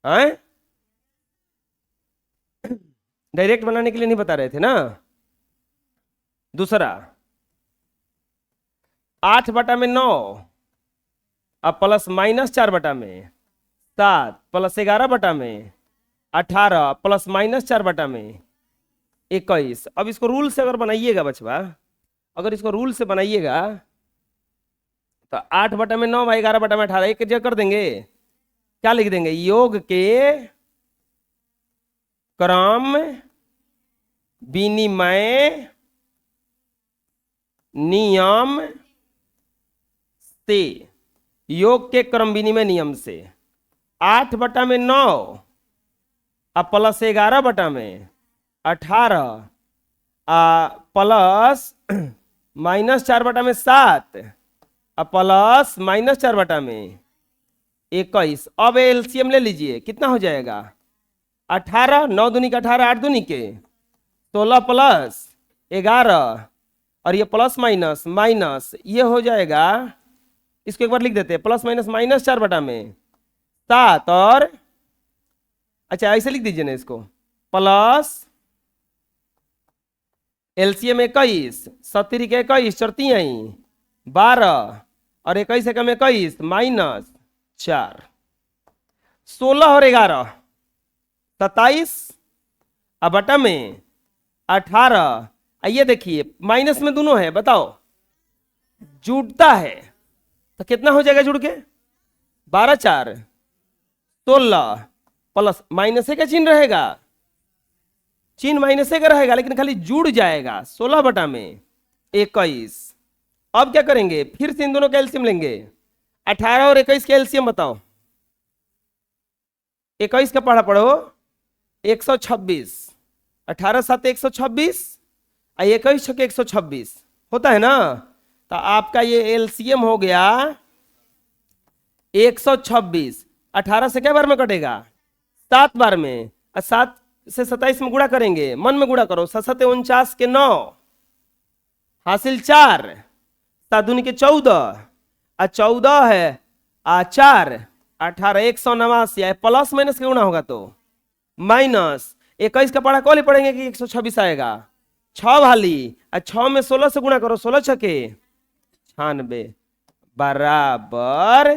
हैं? डायरेक्ट बनाने के लिए नहीं बता रहे थे ना। दूसरा, 8/9 अब plus minus 4/7 plus 11/18 plus minus 4/21। अब इसको रूल से अगर बनाइएगा बचवा, अगर इसको रूल से बनाइएगा तो 8/9 भाई 11/18 एक जगह कर देंगे। क्या लिख देंगे? योग के क्रम विनिमय नियम से, योग के क्रम विनिमय नियम से 8/9 अब प्लस 11/18 प्लस माइनस 4/7 अब प्लस माइनस 4/21। अब एलसीएम ले लीजिए, कितना हो जाएगा? 18, 9 दूनी के 18, 8 दूनी के 16 प्लस 11 और ये प्लस माइनस माइनस, ये हो जाएगा। इसको एक बार लिख देते हैं, प्लस माइनस माइनस 4/7 और अच्छा ऐसे लिख दीजिए ना इसको, प्लस एलसीएम 21, 70 के 21 चरतियाई 12 और 21 एकम 21 माइनस 4, 16 और 11 27 अब बटा में 18। आइए देखिए माइनस में दोनों है, बताओ जुड़ता है तो कितना हो जाएगा जुड़ के? 12 4 16 प्लस माइनस का चिन्ह रहेगा, चिन्ह माइनस का रहेगा लेकिन खाली जुड़ जाएगा 16/21। अब क्या करेंगे? फिर से इन दोनों का एलसीएम लेंगे। 18 और 21 का एलसीएम बताओ। 21 का पढ़ा पढ़ो 126, 18 7 126 और 21 6 126 होता है ना। तो आपका ये एलसीएम हो गया 126। 18 से क्या बार में कटेगा? 7 बार में। और 7 से 27 में गुणा करेंगे, मन में गुणा करो। 7 7 49 के 9 हासिल 4, 7 दूनी के 14 और 14 है 4 18 189। प्लस माइनस का गुणा होगा तो माइनस 21 का पढ़ा कौन पढ़ेंगे कि 126 आएगा? 6 वाली और 6 में 16 से गुणा करो, 16 छके 96 बराबर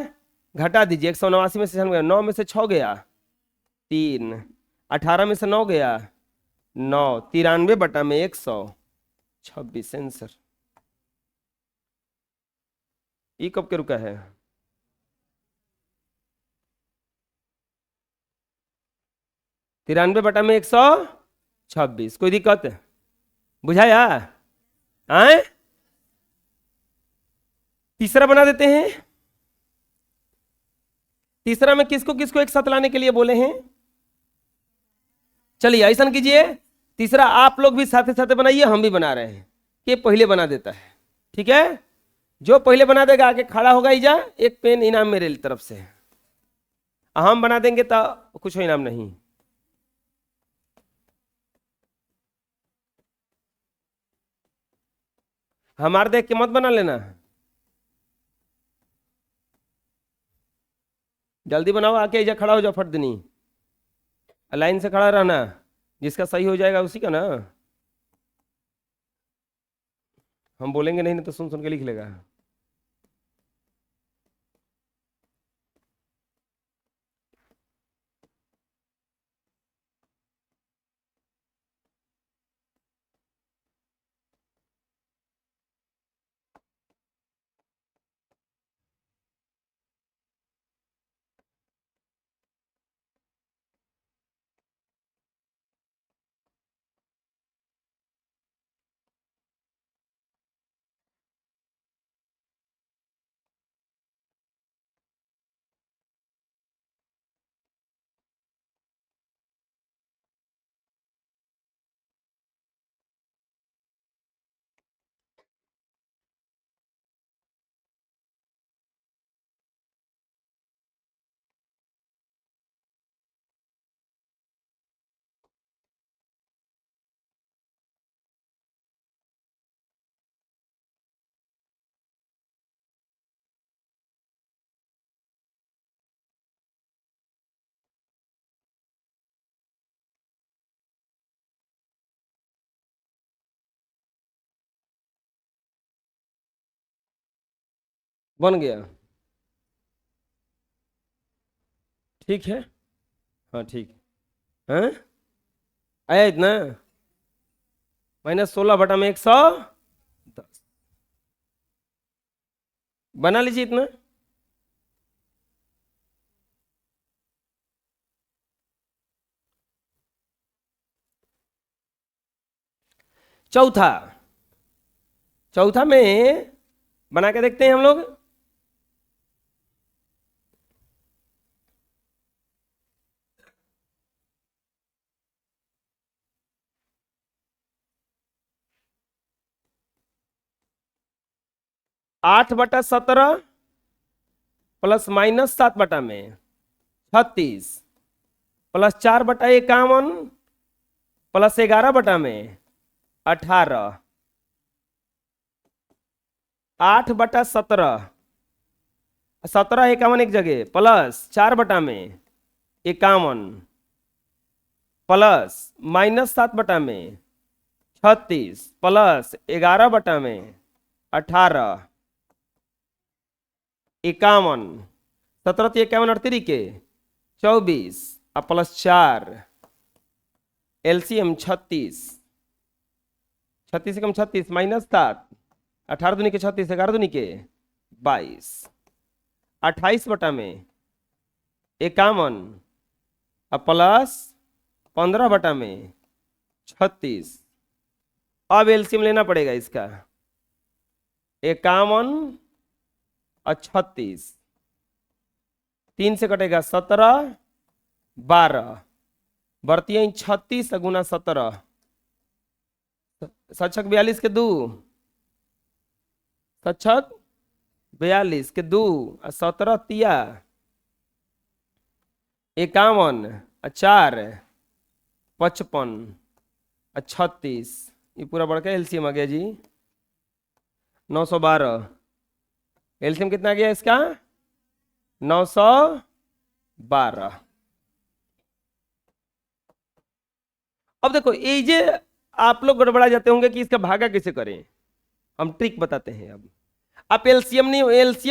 घटा दीजिए। 189 में से 9 में से 6 गया 3, 18 में से 9 गया 9, 93 में 126 आंसर। ये कब के रुका है? तिरानवे बटा में 126। कोई दिक्कत? बुझाया? आए? तीसरा बना देते हैं। तीसरा में किसको किसको एक साथ लाने के लिए बोले हैं? चलिए ऐसा कीजिए, तीसरा आप लोग भी साथ साथ बनाइए, हम भी बना रहे हैं। कि पहले बना देता है, ठीक है? जो पहले बना देगा आके खड़ा होगा ही जा, एक पेन इनाम मेरे तरफ से। हम बना देंगे तो कुछ इनाम नहीं। हमारे देख के मत बना लेना, जल्दी बनाओ, आके इजा खड़ा हो जाओ, फट दनी लाइन से खड़ा रहना। जिसका सही हो जाएगा उसी का ना, हम बोलेंगे नहीं तो सुन सुन के लिख लेगा। बन गया, ठीक है, हाँ ठीक है, हैं आया इतना, -16/110 बना लीजिए इतना। चौथा, चौथा में बना के देखते हैं हम लोग। (8/17) +-7/36 +4/51 +11/18 8/17, 17 एक जगह +4/51 +-7/36 +11/18 51, 17 38 के 24 और +4 एलसीएम 36, 36 से कम 36 -7 18 दूनी के 36 11 दूनी के 22 28/51 और +15/36। अब एलसीएम लेना पड़ेगा इसका, 51 और 36, 3 से कटेगा 17 12 बढ़ती 36 गुना 17 सच्छक 42 के 2 सच्छक 42 के 2 और 17 तिया 51 और 4 55 और 36, ये पूरा बढ़ के एलसीएम आ गया जी 912। एलसीएम कितना गया इसका 912। अब देखो ये जे आप लोग गड़बड़ा जाते होंगे कि इसका भागा कैसे करें, हम ट्रिक बताते हैं। अब आप एलसीएम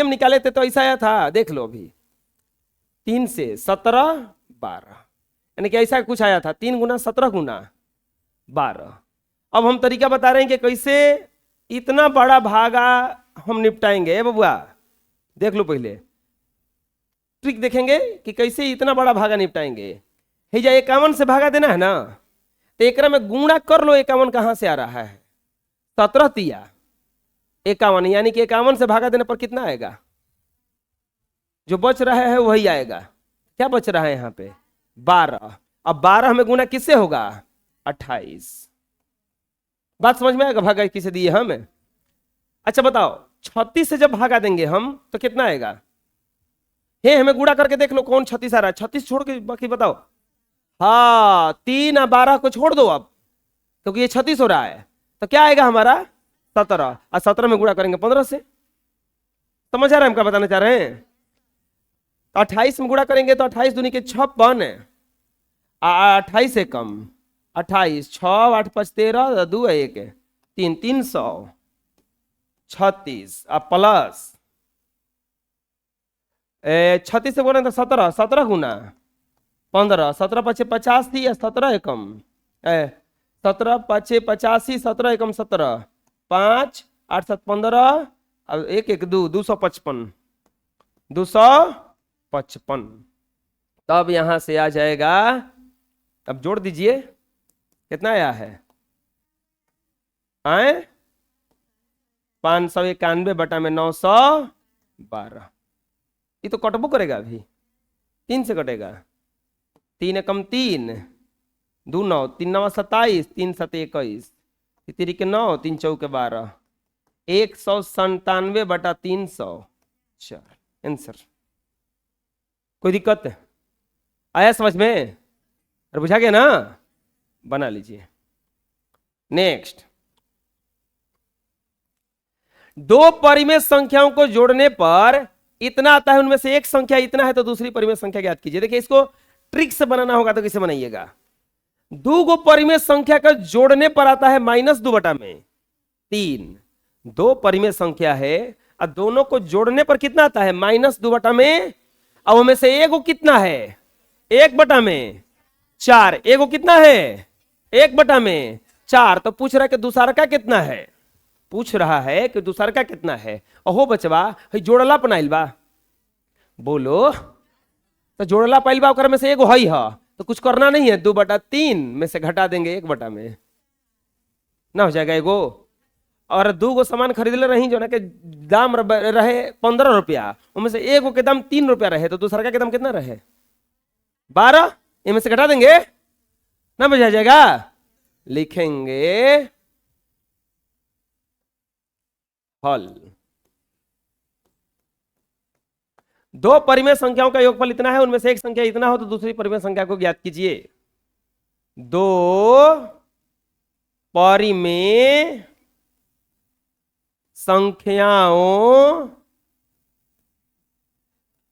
निकाले थे तो ऐसा आया था, देख लो अभी 3 से 17 12 यानी कि ऐसा कुछ आया था, 3 गुना 17 गुना 12। अब हम तरीका बता रहे हैं कि कैसे इतना बड़ा भागा हम निपटाएंगे बबुआ, देख लो पहले ट्रिक देखेंगे कि कैसे इतना बड़ा भागा निपटाएंगे। हे जा 51 से भागा देना है ना, तो एक में गुणा कर लो। 51 कहां से आ रहा है 17 तिया 51, यानी कि 51 से भागा देने पर कितना आएगा, जो बच रहा है वही आएगा। क्या बच रहा है यहाँ पे 12, अब 12 में गुना किससे होगा 28। बात समझ में आएगा भागा किसे दिए हम। अच्छा बताओ 36 से जब भागा देंगे हम तो कितना आएगा, हे हमें गुणा करके देख लो कौन 36 आ रहा है, 36 छोड़ के बाकी बताओ। हाँ 3 और 12 को छोड़ दो अब, क्योंकि ये 36 हो रहा है, तो क्या आएगा हमारा 17, और 17 में गुणा करेंगे 15 से। समझ आ रहा है हम क्या बताना चाह रहे हैं। तो 28 में गुणा करेंगे तो 28 दूनी के 56, 28 से कम 28 6 8 5 13 2 1 3 336 और प्लस 36 से बोले तो 17 17 गुना 15 17 5 50 थी या 17 एकम 17 5 85 17 एकम 17 5 8 7 15 और 1 1 2 255 255। तब यहां से आ जाएगा, अब जोड़ दीजिए कितना आया है 591 में 912। ये तो कटबो करेगा अभी, 3 से कटेगा 3 एकम 3 2 9 3 9 27 3 7 21 3 के 9 3 चौके 12 197/300। आंसर। कोई दिक्कत आया समझ में, अरे बुझा गया ना, बना लीजिए। नेक्स्ट, दो परिमेय संख्याओं को जोड़ने पर इतना आता है, उनमें से एक संख्या इतना है तो दूसरी परिमेय संख्या ज्ञात कीजिए। देखिए इसको ट्रिक से बनाना होगा तो कैसे बनाइएगा। दो गो परिमेय संख्या का जोड़ने पर आता है -2/3। दो परिमेय संख्या है और दोनों को जोड़ने पर कितना आता है -2/में। अब उनमें से एगो कितना है 1/4, एगो कितना है 1/4। तो पूछ रहा है कि दूसरा का कितना है, पूछ रहा है कि दूसरा का कितना है। अहो बचवा हई जोड़ला पनाइल बा, बोलो तो जोड़ला पाइल बा, ओकर में से एगो हई है तो कुछ करना नहीं है, 2/3 में से घटा देंगे 1 में ना हो जाएगा एगो। और 2 गो सामान खरीदले रही जो ना के दाम रहे 15 रुपया, उनमें से एगो के दाम 3 रुपया रहे, तो दूसरा का के दाम कितना रहे 12, इनमें से घटा देंगे ना, बुझा जाएगा। लिखेंगे हल। दो परिमेय संख्याओं का योगफल इतना है, उनमें से एक संख्या इतना हो तो दूसरी परिमेय संख्या को ज्ञात कीजिए। दो परिमेय संख्याओं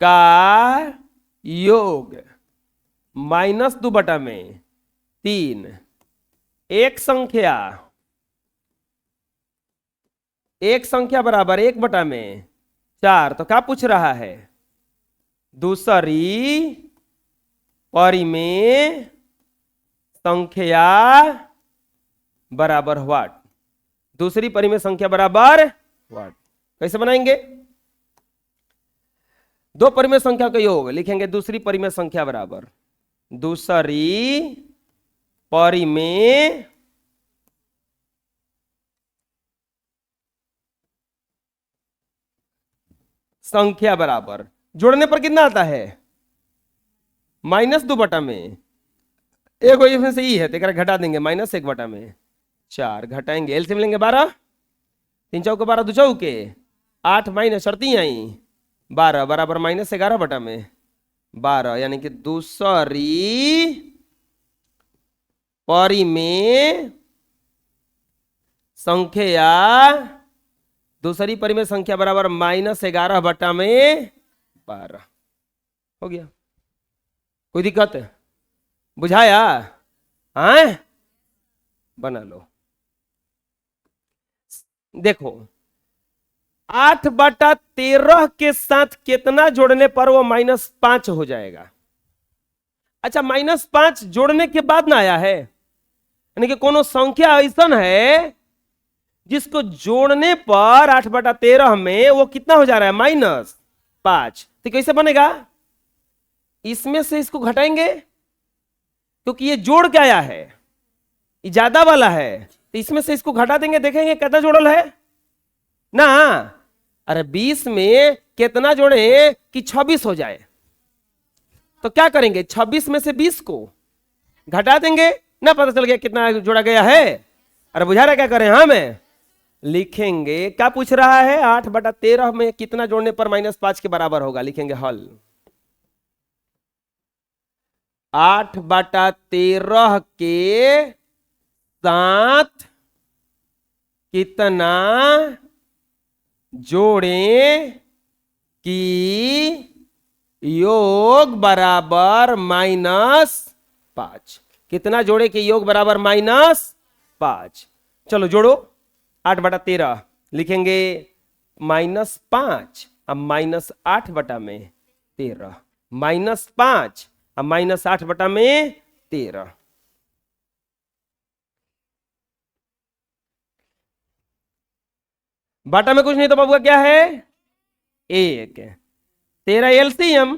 का योग -2/3। एक संख्या बराबर 1/4। तो क्या पूछ रहा है, दूसरी परिमेय संख्या बराबर व्हाट, दूसरी परिमेय संख्या बराबर व्हाट। कैसे बनाएंगे, दो परिमेय संख्या का योग लिखेंगे, दूसरी परिमेय संख्या बराबर दूसरी परिमेय संख्या बराबर, जोड़ने पर कितना आता है -2/में, एगो इसमें से ही है तो घटा देंगे -1/4, घटाएंगे एलसीएम लेंगे 12, 3 चौके 12, 2 चौके 8 माइनस 38 आई 12 बराबर -11/12, यानी कि दूसरी परिमेय संख्या, दूसरी परिमेय संख्या बराबर -11/12 हो गया। कोई दिक्कत है, बुझाया? हाँ बना लो। देखो 8/13 के साथ कितना जोड़ने पर वो -5 हो जाएगा। अच्छा -5 जोड़ने के बाद ना आया है, यानी कि कोनो संख्या ऐसा है जिसको जोड़ने पर 8/13 में वो कितना हो जा रहा है -5। तो कैसे बनेगा, इसमें से इसको घटाएंगे क्योंकि ये जोड़ के आया है, ये ज्यादा वाला है, तो इसमें से इसको घटा देंगे, देखेंगे कितना जोड़ल है ना। अरे 20 में कितना जोड़े कि 26 हो जाए, तो क्या करेंगे 26 में से 20 को घटा देंगे ना, पता चल गया कितना जोड़ा गया है। अरे बुझा रहा क्या करें, हाँ मैं लिखेंगे, क्या पूछ रहा है 8/13 में कितना जोड़ने पर -5 के बराबर होगा, लिखेंगे हल। 8/13 के साथ कितना जोड़ें कि योग बराबर -5, कितना जोड़े कि योग बराबर -5। चलो जोड़ो 8/13 लिखेंगे -5 अब -8/13, -5 अब -8/13। बटा में कुछ नहीं तो बाबू क्या है 1, 13 एलसीएम,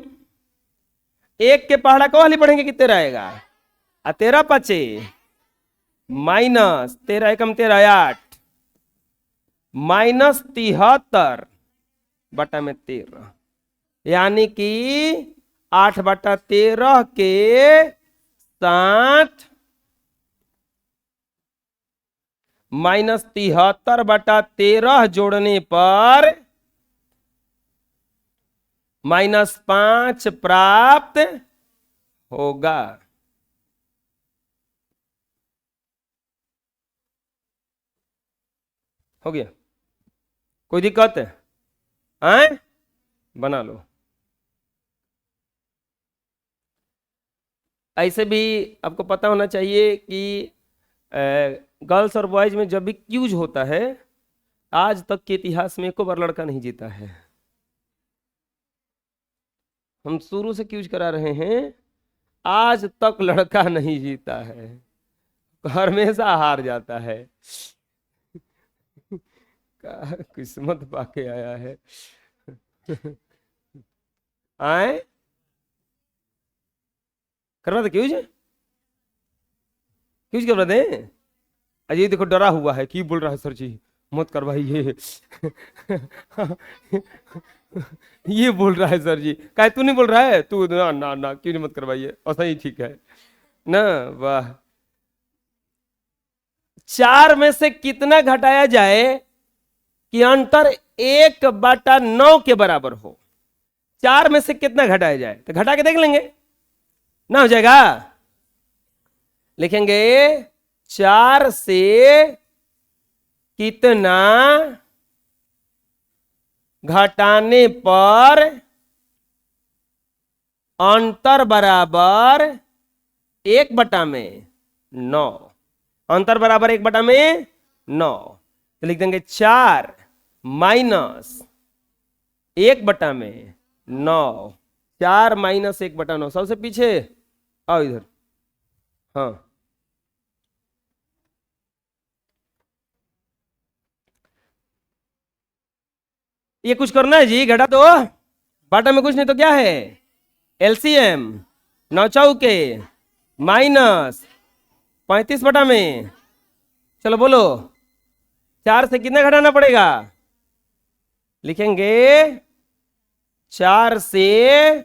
1 के पहाड़ा को वाली पढ़ेंगे कितने रहेगा, 13 5 माइनस 13 एकम 13 8 -73 बटा में 13, यानी कि 8/13 के साथ -73/13 जोड़ने पर -5 प्राप्त होगा। हो गया, कोई दिक्कत है? बना लो। ऐसे भी आपको पता होना चाहिए कि गर्ल्स और बॉयज में जब भी क्यूज होता है आज तक के इतिहास में एको बार लड़का नहीं जीता है। हम शुरू से क्यूज करा रहे हैं, आज तक लड़का नहीं जीता है, हमेशा हार जाता है। किस्मत पाके आया है। आए करवा दे क्यूज, क्यूज करवा दे। अजय देखो डरा हुआ है, की बोल रहा है सर जी मत करवाइए। ये बोल रहा है सर जी, काहे तू नहीं बोल रहा है, तू ना ना ना क्यों नहीं मत करवाइए, ऐसा ही ठीक है ना। वाह, 4 में से कितना घटाया जाए कि अंतर 1/9 के बराबर हो। 4 में से कितना घटाया जाए, तो घटा के देख लेंगे ना, हो जाएगा। लिखेंगे 4 से कितना घटाने पर अंतर बराबर 1/9। अंतर बराबर 1/9, तो लिख देंगे 4 माइनस 1/9। 4 माइनस 1/9, सबसे पीछे आओ इधर। हाँ, ये कुछ करना है जी, घटा दो, बाटा में कुछ नहीं तो क्या है, एलसीएम 9 चौके माइनस 35/में। चलो बोलो 4 से कितना घटाना पड़ेगा, लिखेंगे 4 से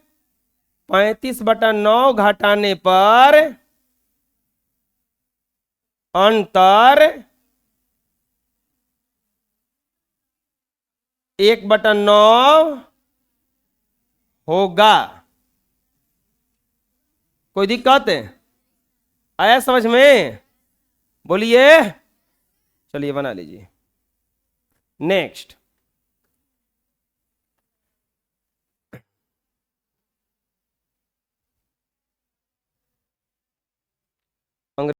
35/9 घटाने पर अंतर 1/9 होगा। कोई दिक्कत है, आया समझ में, बोलिए। चलिए बना लीजिए। नेक्स्ट,